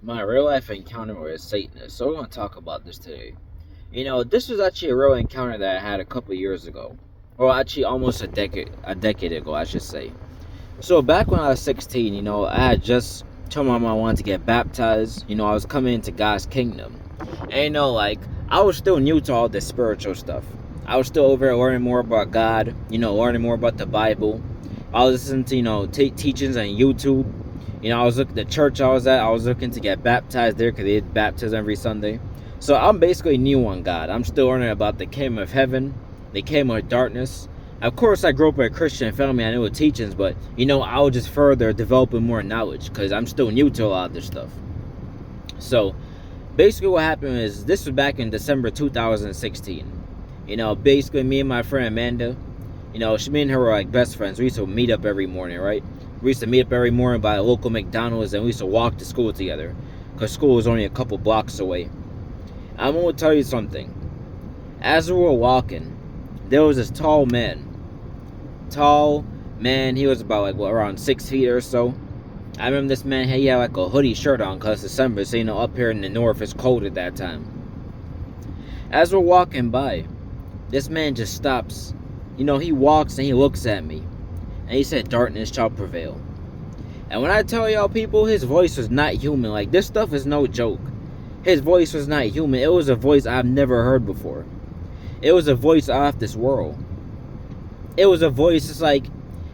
my real life encounter with a Satanist. So we're going to talk about this today. This was actually a real encounter that I had a couple years ago. Well, actually almost a decade ago, I should say. So back when I was 16, I had just told my mom I wanted to get baptized. I was coming into God's kingdom. And I was still new to all this spiritual stuff. I was still over there learning more about God, learning more about the Bible. I was listening to, teachings on YouTube. I was looking at the church I was at. I was looking to get baptized there because they had baptism every Sunday. So I'm basically new on God. I'm still learning about the kingdom of heaven, the kingdom of darkness. Of course, I grew up in a Christian family. I knew the teachings, but, I was just further developing more knowledge because I'm still new to a lot of this stuff. So basically what happened is, this was back in December 2016. Basically me and my friend Amanda, me and her were like best friends. We used to meet up every morning, right? We used to meet up every morning by a local McDonald's, and we used to walk to school together because school was only a couple blocks away. I'm going to tell you something. As we were walking, there was this tall man. He was about around 6 feet or so. I remember this man, he had like a hoodie shirt on because it's December, so up here in the north it's cold at that time. As we're walking by, this man just stops. He walks and he looks at me. And he said, "Darkness shall prevail." And when I tell y'all people, his voice was not human. Like, this stuff is no joke. His voice was not human. It was a voice I've never heard before. It was a voice off this world. It was a voice, it's like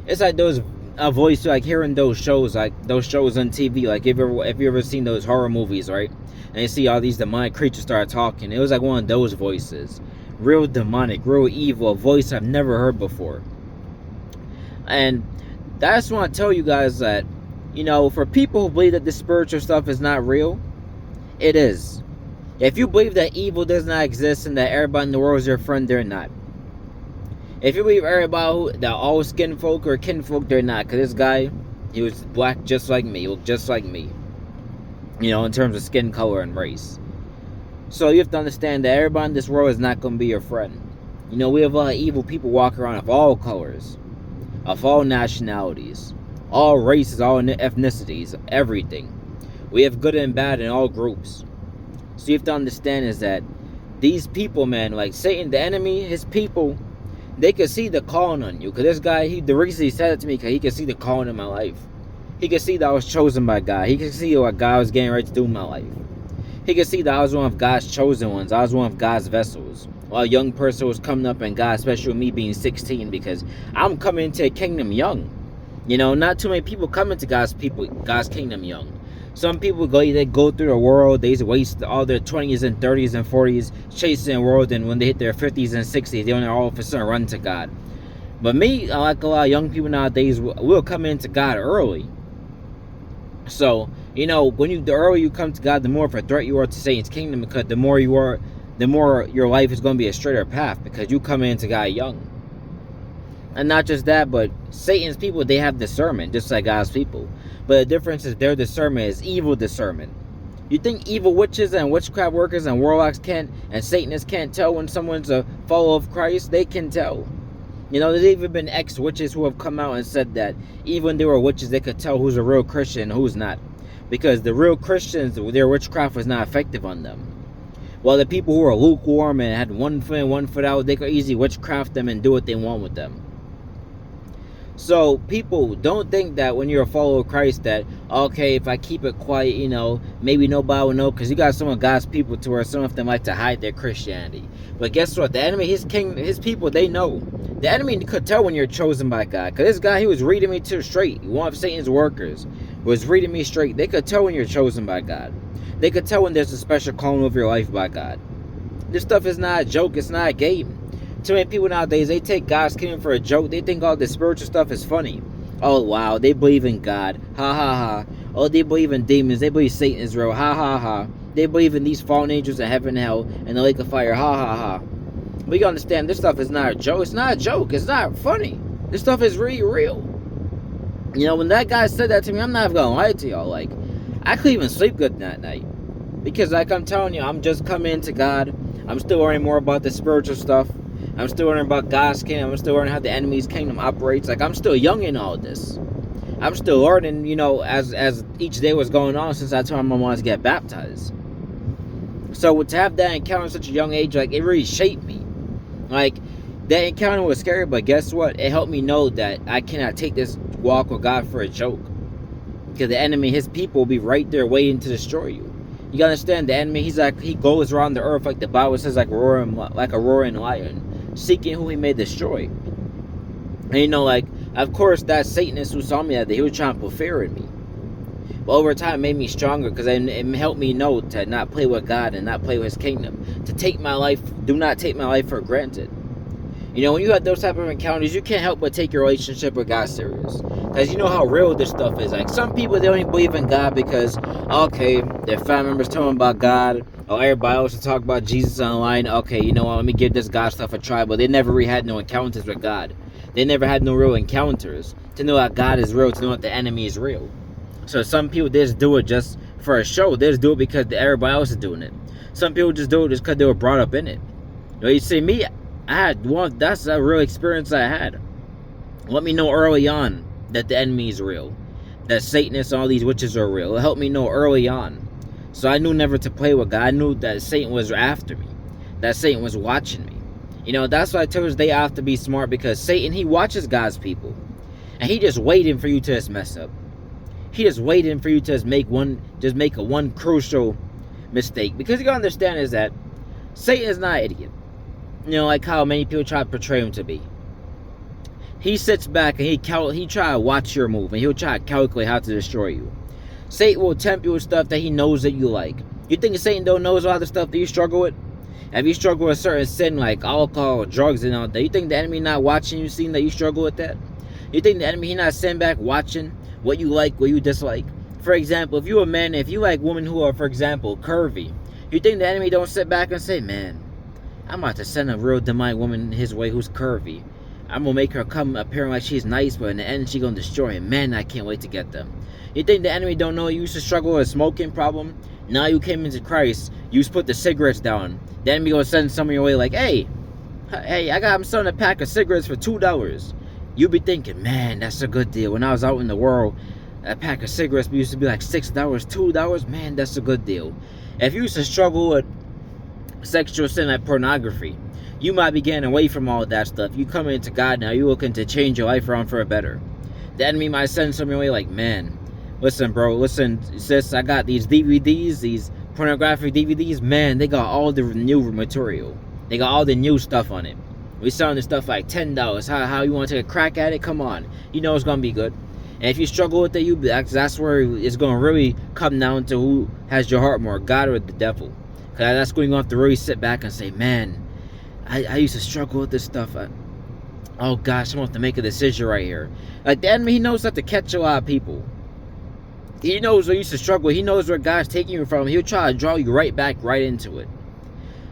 those a voice like hearing those shows on TV. Like, if you ever seen those horror movies, right? And you see all these demonic creatures start talking. It was like one of those voices. Real demonic, real evil, a voice I've never heard before. And I just want to tell you guys that, for people who believe that this spiritual stuff is not real, it is. If you believe that evil does not exist and that everybody in the world is your friend, they're not. If you believe that all skin folk are kinfolk, they're not. Because this guy, he was black just like me, he looked just like me, in terms of skin color and race. So you have to understand that everybody in this world is not going to be your friend. We have a lot of evil people walking around of all colors, of all nationalities, all races, all ethnicities, everything. We have good and bad in all groups. So you have to understand is that these people, man, like Satan, the enemy, his people, they could see the calling on you. Because this guy, the reason he said it to me, because he could see the calling in my life. He could see that I was chosen by God. He could see what God was getting ready to do in my life. He could see that I was one of God's chosen ones. I was one of God's vessels. While a young person was coming up in God, especially with me being 16, because I'm coming into a kingdom young. Not too many people come into God's kingdom young. Some people they go through the world, they waste all their 20s and 30s and 40s chasing the world, and when they hit their 50s and 60s, they only all of a sudden run to God. But me, like a lot of young people nowadays, will come into God early. So, the earlier you come to God, the more of a threat you are to Satan's kingdom, because the more your life is going to be a straighter path, because you come into God young. And not just that, but Satan's people, they have discernment, just like God's people. But the difference is their discernment is evil discernment. You think evil witches and witchcraft workers and warlocks and Satanists can't tell when someone's a follower of Christ? They can tell. There's even been ex-witches who have come out and said that even they were witches, they could tell who's a real Christian and who's not. Because the real Christians, their witchcraft was not effective on them. While the people who are lukewarm and had one foot in, one foot out, they could easily witchcraft them and do what they want with them. So people don't think that when you're a follower of Christ that, okay, if I keep it quiet, maybe nobody will know, because you got some of God's people to where some of them like to hide their Christianity. But guess what? The enemy, his people, they know. The enemy could tell when you're chosen by God. Because this guy, he was reading me to straight. One of Satan's workers was reading me straight. They could tell when you're chosen by God. They could tell when there's a special calling over your life by God. This stuff is not a joke. It's not a game. Too many people nowadays, they take God's kingdom for a joke. They think all this spiritual stuff is funny. Oh, wow, they believe in God. Ha, ha, ha. Oh, they believe in demons. They believe Satan is real. Ha, ha, ha. They believe in these fallen angels in heaven and hell and the lake of fire. Ha, ha, ha. But you understand, this stuff is not a joke. It's not a joke. It's not funny. This stuff is really real. When that guy said that to me, I'm not even going to lie to y'all. Like, I couldn't even sleep good that night. Because like I'm telling you, I'm just coming into God. I'm still learning more about the spiritual stuff. I'm still learning about God's kingdom. I'm still learning how the enemy's kingdom operates. Like, I'm still young in all this. I'm still learning, as each day was going on since I told my mom to get baptized. So to have that encounter at such a young age, like, it really shaped me. Like, that encounter was scary, but guess what? It helped me know that I cannot take this walk with God for a joke. Because the enemy, his people, will be right there waiting to destroy you. You gotta understand, the enemy, he goes around the earth, like the Bible says, like a roaring lion, seeking who he may destroy. And like, of course, that Satanist who saw me that day, he was trying to put fear in me. But over time, it made me stronger, because it helped me know to not play with God and not play with his kingdom. Do not take my life for granted. When you have those type of encounters, you can't help but take your relationship with God serious. Because you know how real this stuff is. Like, some people, they don't even believe in God because, okay, their family members tell them about God, or everybody else will talk about Jesus online. Okay, you know what, let me give this God stuff a try. But they never really had no encounters with God. They never had no real encounters to know that God is real, to know that the enemy is real. So some people, they just do it just for a show. They just do it because everybody else is doing it. Some people just do it just because they were brought up in it. You see, me, I had one. That's a real experience I had. Let me know early on that the enemy is real, that Satanists and all these witches are real. It helped me know early on, so I knew never to play with God. I knew that Satan was after me, that Satan was watching me. That's why I tell us they have to be smart, because Satan, he watches God's people, and he just waiting for you to just mess up. He just waiting for you to just make a one crucial mistake. Because you gotta understand is that Satan is not an idiot. Like how many people try to portray him to be. He sits back and he try to watch your move, and he'll try to calculate how to destroy you. Satan will tempt you with stuff that he knows that you like. You think Satan don't know all the stuff that you struggle with? If you struggle with a certain sin like alcohol, drugs, and all that, you think the enemy not watching you, seeing that you struggle with that? You think the enemy, he not sitting back watching what you like, what you dislike? For example, if you a man, if you like women who are, for example, curvy, you think the enemy don't sit back and say, man, I'm about to send a real demonic woman his way who's curvy. I'm gonna make her come appearing like she's nice, but in the end, she's gonna destroy him. Man, I can't wait to get them. You think the enemy don't know you used to struggle with a smoking problem? Now you came into Christ, you used to put the cigarettes down. The enemy gonna send someone your way like, hey, I'm selling a pack of cigarettes for $2. You be thinking, man, that's a good deal. When I was out in the world, a pack of cigarettes used to be like $6, $2. Man, that's a good deal. If you used to struggle with sexual sin like pornography, you might be getting away from all that stuff. You come into God now, you're looking to change your life around for a better. The enemy might send someone away like, man, listen, sis, I got these DVDs, these pornographic DVDs. Man, they got all the new material. They got all the new stuff on it. We selling this stuff like $10. How you want to take a crack at it? Come on, it's gonna be good. And if you struggle with it, that's where it's gonna really come down to who has your heart more, God or the devil. Cause that's when you're gonna have to really sit back and say, man, I used to struggle with this stuff. Oh gosh, I'm gonna have to make a decision right here. Like, the enemy, he knows how to catch a lot of people. He knows where you used to struggle. He knows where God's taking you from. He'll try to draw you right back right into it.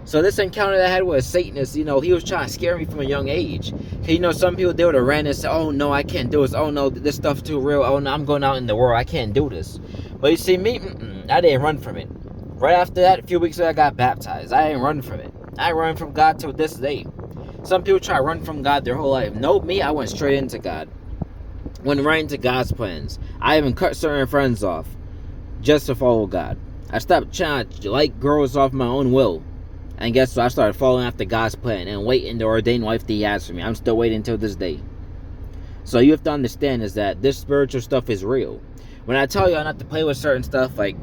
So this encounter that I had with a Satanist, he was trying to scare me from a young age. Some people, they would have ran and said, oh no, I can't do this. Oh no, this stuff's too real. Oh no, I'm going out in the world. I can't do this. But you see, me, I didn't run from it. Right after that, a few weeks ago, I got baptized. I didn't run from it. I ran from God till this day. Some people try to run from God their whole life. No, me, I went straight into God. Went right into God's plans. I even cut certain friends off just to follow God. I stopped trying to like girls off my own will. And guess what? I started following after God's plan and waiting the ordained wife that he has for me. I'm still waiting until this day. So you have to understand is that this spiritual stuff is real. When I tell you not to play with certain stuff like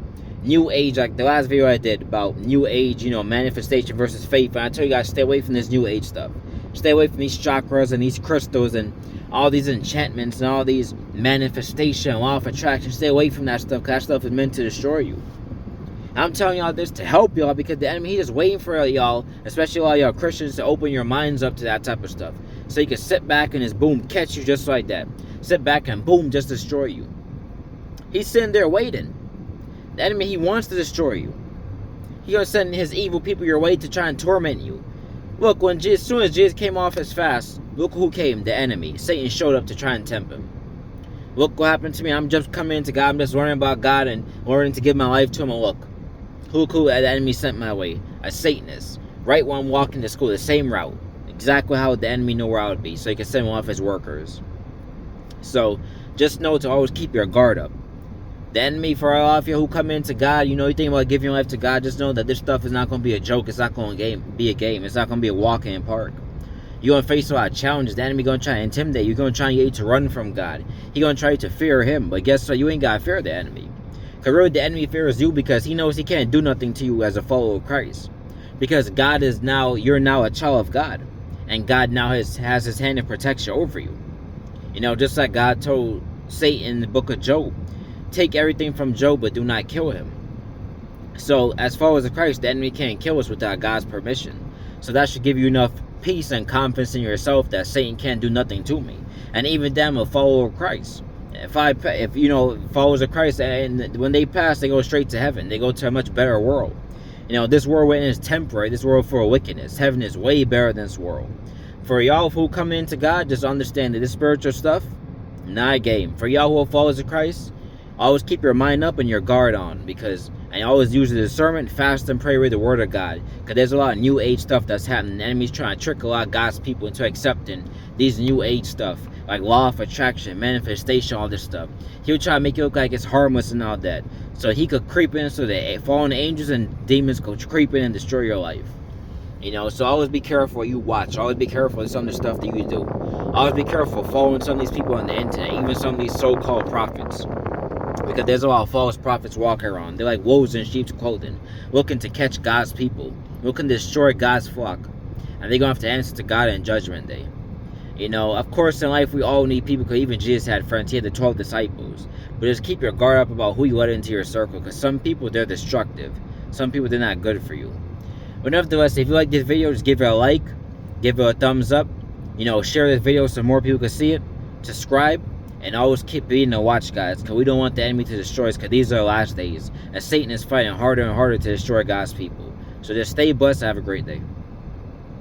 New Age, like the last video I did about New Age, manifestation versus faith, and I tell you guys, stay away from this New Age stuff. Stay away from these chakras and these crystals and all these enchantments and all these manifestation, law of attraction. Stay away from that stuff, because that stuff is meant to destroy you. I'm telling y'all this to help y'all, because the enemy, he's just waiting for y'all, especially all y'all Christians, to open your minds up to that type of stuff. So you can sit back and just boom, catch you just like that. Sit back and boom, just destroy you. He's sitting there waiting. The enemy, he wants to destroy you. He's going to send his evil people your way to try and torment you. Look, as soon as Jesus came off his fast, look who came, the enemy. Satan showed up to try and tempt him. Look what happened to me. I'm just coming into God. I'm just learning about God and learning to give my life to him. And look who the enemy sent my way. A Satanist. Right when I'm walking to school, the same route. Exactly how the enemy knew where I would be. So he could send one of his workers. So just know to always keep your guard up. The enemy, for all of you who come into God, you think about giving your life to God, just know that this stuff is not going to be a joke. It's not going to be a game. It's not going to be a walk in the park. You're going to face a lot of challenges. The enemy going to try to intimidate you. You're going to try to get you to run from God. He's going to try to fear him. But guess what? You ain't got to fear the enemy. Because really the enemy fears you because he knows he can't do nothing to you as a follower of Christ. Because you're now a child of God. And God now has his hand of protection over you. Just like God told Satan in the book of Job, take everything from Job, but do not kill him. So, as followers of Christ, the enemy can't kill us without God's permission. So that should give you enough peace and confidence in yourself that Satan can't do nothing to me. And even them, a follower of Christ. If followers of Christ, and when they pass, they go straight to heaven. They go to a much better world. This world is temporary. This world full of wickedness. Heaven is way better than this world. For y'all who come into God, just understand that this spiritual stuff, not a game. For y'all who are followers of Christ, always keep your mind up and your guard on, and always use the discernment, fast and pray, read the word of God, because there's a lot of new age stuff that's happening. The enemy's trying to trick a lot of God's people into accepting these new age stuff, like law of attraction, manifestation, all this stuff. He'll try to make it look like it's harmless and all that, so he could creep in, so the fallen angels and demons could creep in and destroy your life. So always be careful what you watch. Always be careful with some of the stuff that you do. Always be careful following some of these people on the internet, even some of these so-called prophets. Because there's a lot of false prophets walking around. They're like wolves in sheep's clothing, looking to catch God's people, looking to destroy God's flock. And they're going to have to answer to God in Judgment Day. Of course in life we all need people, because even Jesus had friends. He had the 12 disciples. But just keep your guard up about who you let into your circle, because some people, they're destructive. Some people, they're not good for you. But nevertheless, if you like this video, just give it a like, give it a thumbs up, share this video so more people can see it, subscribe, and always keep being the watch, guys, because we don't want the enemy to destroy us, because these are the last days, and Satan is fighting harder and harder to destroy God's people. So just stay blessed and have a great day.